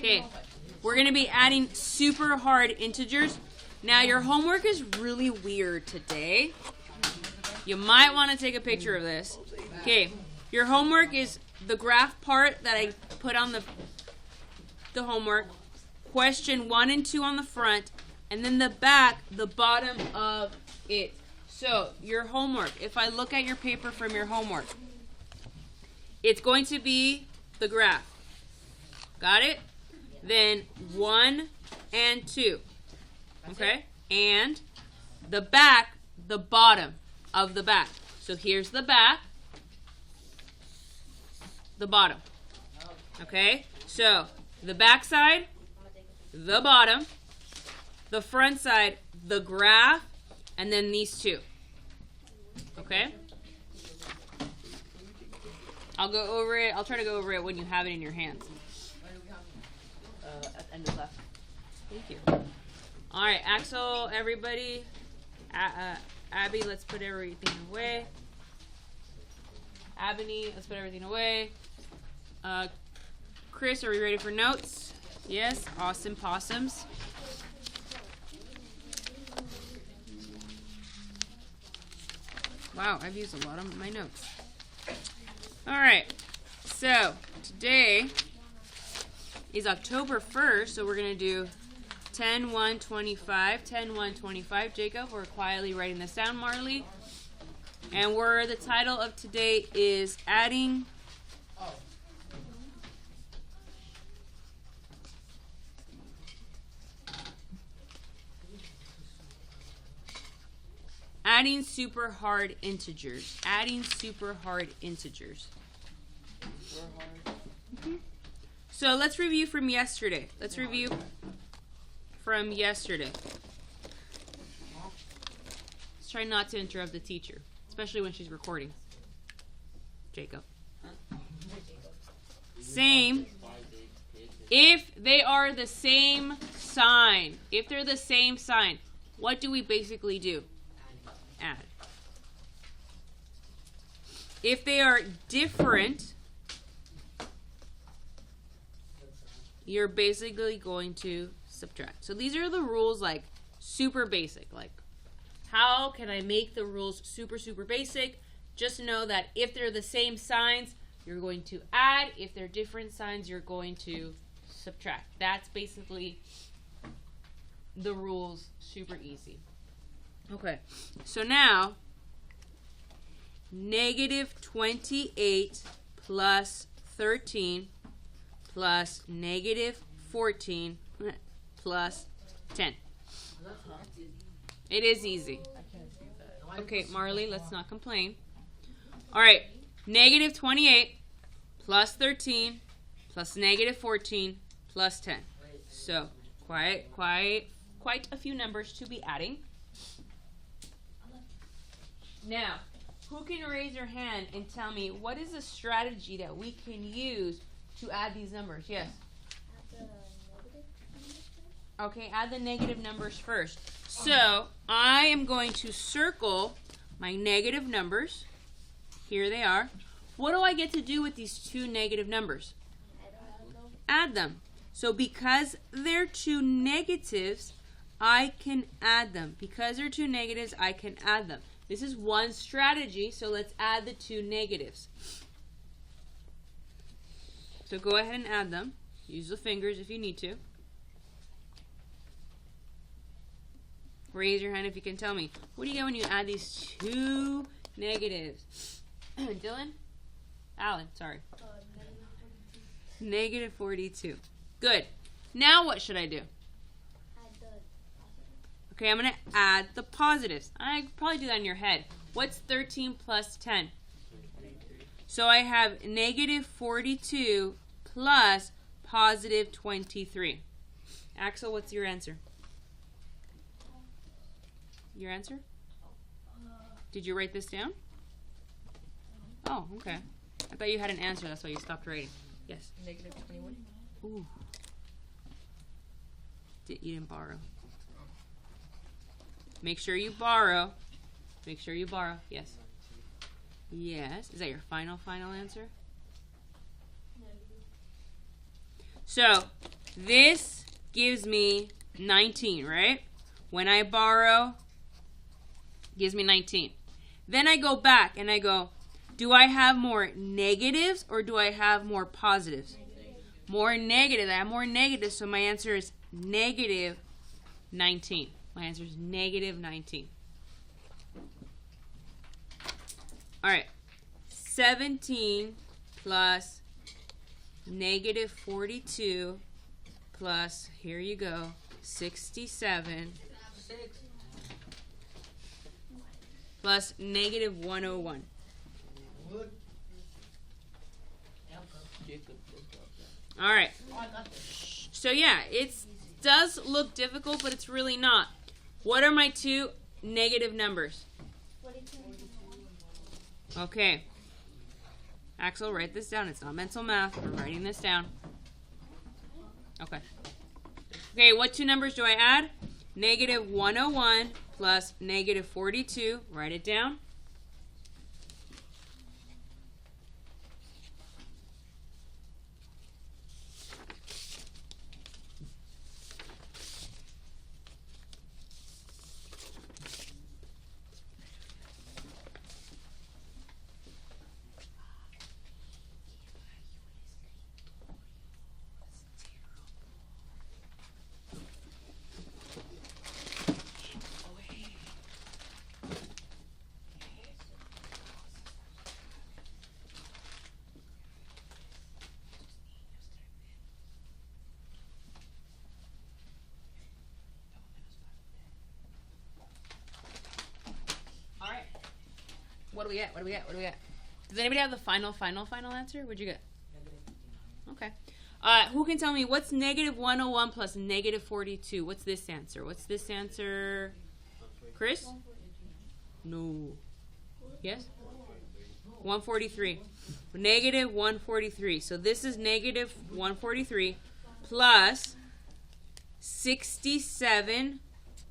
Okay, we're going to be adding super hard integers. Now, your homework is really weird today. You might want to take a picture of this. Okay, your homework is the graph part that I put on the homework, question 1 and 2 on the front, and then the back, the bottom of it. So, your homework, if I look at your paper from your homework, it's going to be the graph. Got it? Then 1 and 2. Okay? And the back, the bottom of the back. So here's the back, the bottom. Okay? So the back side, the bottom, the front side, the graph, and then these two. Okay? I'll go over it. I'll try to go over it when you have it in your hands. At the end of class. Thank you. All right, Axel, everybody. Abby, let's put everything away. Abony, let's put everything away. Chris, are we ready for notes? Yes, awesome possums. Wow, I've used a lot of my notes. All right, so today is October 1st, so we're going to do 10-1-25, 10-1-25. Jacob, we're quietly writing this down, Marley. And the title of today is adding super hard integers. Adding super hard integers. So let's review from yesterday. Let's try not to interrupt the teacher, especially when she's recording. Jacob. Same. If they are the same sign, what do we basically do? Add. If they are different, you're basically going to subtract. So these are the rules, like super basic. Like, how can I make the rules super, super basic? Just know that if they're the same signs, you're going to add. If they're different signs, you're going to subtract. That's basically the rules, super easy. Okay, so now, negative 28 plus 13 plus negative 14 plus 10. It is easy. Okay, Marley, let's not complain. All right, negative 28 plus 13 plus negative 14 plus 10. So, quite a few numbers to be adding. Now, who can raise your hand and tell me what is a strategy that we can use to add these numbers? Yes. Okay, add the negative numbers first. So, I am going to circle my negative numbers. Here they are. What do I get to do with these two negative numbers? Add them. So, because they're two negatives, I can add them. Because they're two negatives, I can add them. This is one strategy, so let's add the two negatives. So go ahead and add them. Use the fingers if you need to. Raise your hand if you can tell me. What do you get when you add these two negatives? Dylan? Alan, sorry. Negative 42. Good. Now what should I do? Okay, I'm going to add the positives. I could probably do that in your head. What's 13 plus 10? So I have negative 42 plus positive 23. Axel, what's your answer? Your answer? Did you write this down? Oh, okay. I thought you had an answer. That's why you stopped writing. Yes. Negative 21. Ooh. You didn't borrow. Make sure you borrow. Make sure you borrow. Yes. Yes. Is that your final answer? So, This gives me 19, right? When I borrow, gives me 19. Then I go back and I go, do I have more negatives or do I have more positives? More negative. I have more negatives, so my answer is negative 19. My answer is negative 19. All right. 17 plus negative 42 plus, here you go, 67 plus negative 101. All right. So yeah, it does look difficult, but it's really not. What are my two negative numbers? Okay. Axel, write this down. It's not mental math. We're writing this down. Okay. Okay, what two numbers do I add? Negative 101 plus negative 42. Write it down. What do we get? What do we get? What do we get? Does anybody have the final answer? What'd you get? Okay. Who can tell me what's negative 101 plus negative 42? What's this answer? What's this answer? Chris? No. Yes? 143. Negative 143. So this is negative 143 plus 67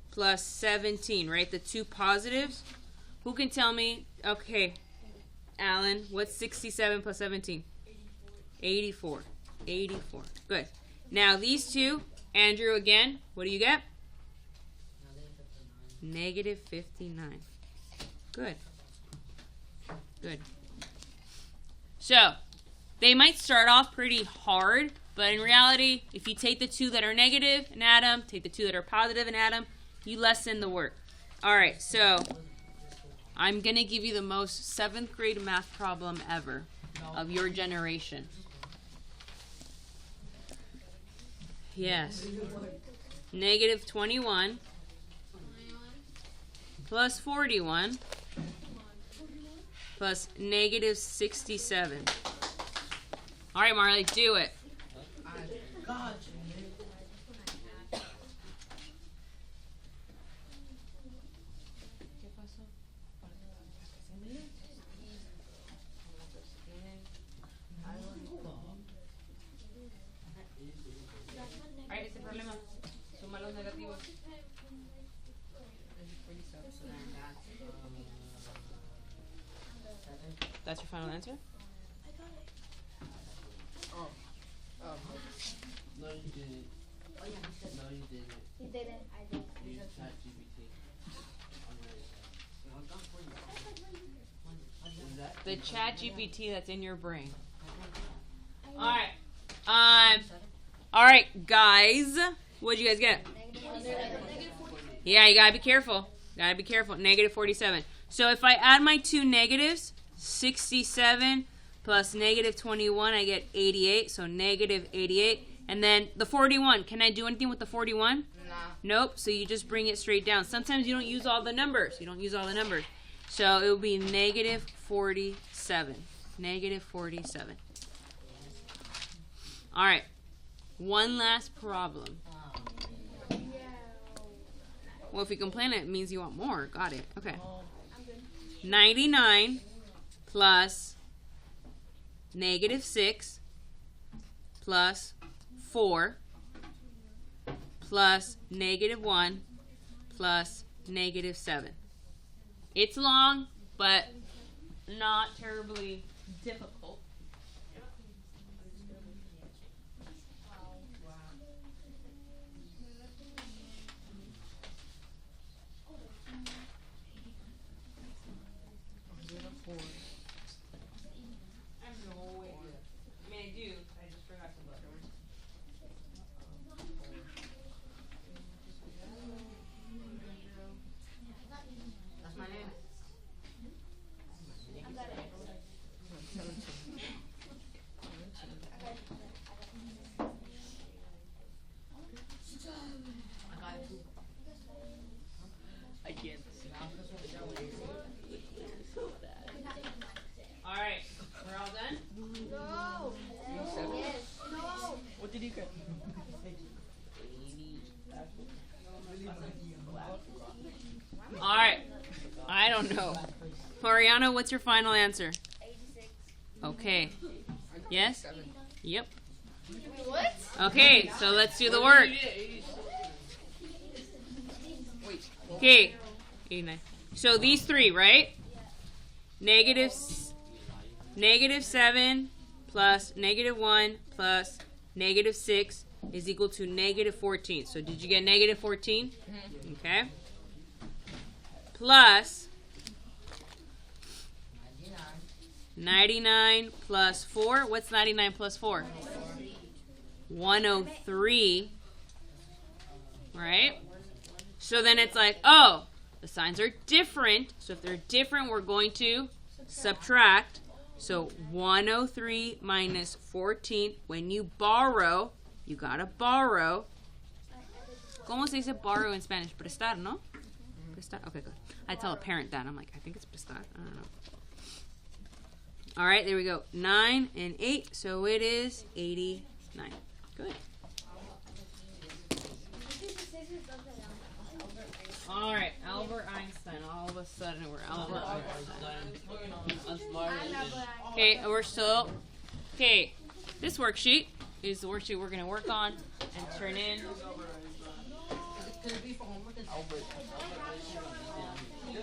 plus 17, right? The two positives. Who can tell me? Okay, Alan, what's 67 plus 17? 84. 84. Good. Now these two, Andrew again, what do you get? Negative 59. Good. Good. So, they might start off pretty hard, but in reality, if you take the two that are negative and add them, take the two that are positive and add them, you lessen the work. All right, so I'm going to give you the most 7th grade math problem ever of your generation. Yes. Negative 21 plus 41 plus negative 67. All right, Marley, do it. That's your final answer? Oh. No, you didn't. Oh, yeah, no, you didn't. You didn't. I did. You used ChatGPT. The ChatGPT that's in your brain. All right, guys. What'd you guys get? Yeah, you gotta be careful. Gotta be careful. Negative 47. So if I add my two negatives, 67 plus negative 21, I get 88. So negative 88. And then the 41. Can I do anything with the 41? Nah. Nope. So you just bring it straight down. Sometimes you don't use all the numbers. You don't use all the numbers. So it will be negative 47. Negative 47. All right. One last problem. Well, if you complain, it means you want more. Got it. Okay. 99 plus negative 6 plus 4 plus negative 1 plus negative 7. It's long, but not terribly difficult. All right. I don't know. Mariana, what's your final answer? 86. Okay. Yes? Yep. What? Okay, so let's do the work. Okay. 89. So these three, right? -7 plus -1 plus -6 is equal to -14. So did you get -14? Okay. Plus 99 plus 4. What's 99 plus 4? 103. Right? So then it's like, oh, the signs are different. So if they're different, we're going to subtract. So 103 minus 14. When you borrow, you gotta borrow. ¿Cómo se dice borrow in Spanish? Prestar, no? Prestar? Okay, good. I tell a parent that. I'm like, I think it's prestar. I don't know. All right, there we go. 9 and 8. So it is 89. Good. All right, Albert Einstein. All of a sudden, we're Albert Einstein. Okay, we're still. Okay, this worksheet is the worksheet we're going to work on and turn in.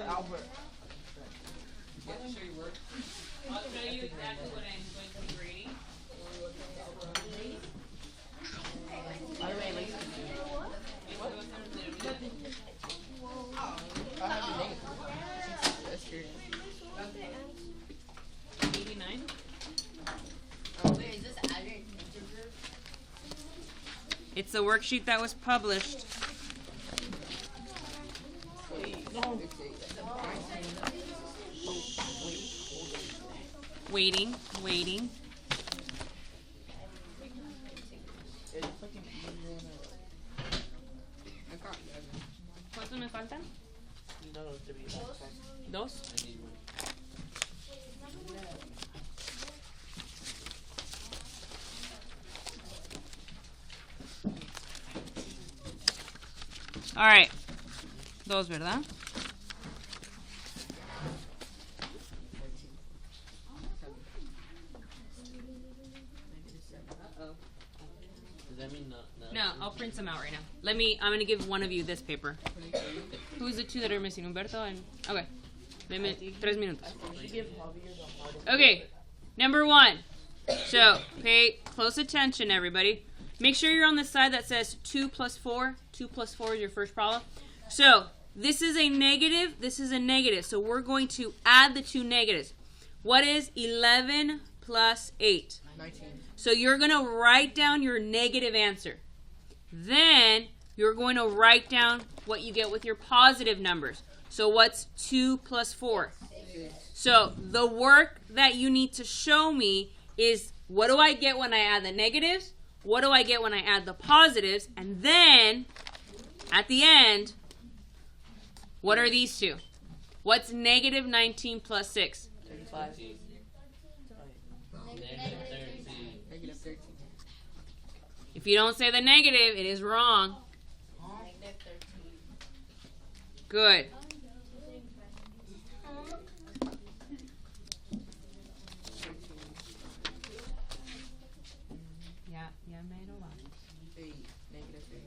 Albert. I'll show you exactly what I'm going to be grading. I have a name. That's true. 89. Wait, is this added integer? It's the worksheet that was published. Waiting. ¿Cuántos me faltan? Dos. All right. Dos, ¿verdad? No, I'll print some out right now. I'm going to give one of you this paper. Who's the two that are missing? Humberto and... Okay. 3 minutos. Okay. Number 1. So, pay close attention, everybody. Make sure you're on the side that says 2 plus 4. 2 plus 4 is your first problem. So, this is a negative. This is a negative. So, we're going to add the two negatives. What is 11 plus 8? 19. So, you're going to write down your negative answer. Then, you're going to write down what you get with your positive numbers. So, what's 2 plus 4? So, the work that you need to show me is what do I get when I add the negatives? What do I get when I add the positives? And then, at the end, what are these two? What's negative 19 plus 6? 35. Negative 13. If you don't say the negative, it is wrong. Negative 13. Good. Yeah, made a lot. 8. Negative 8.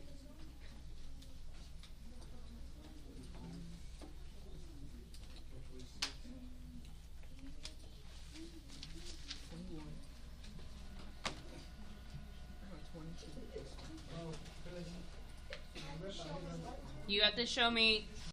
You have to show me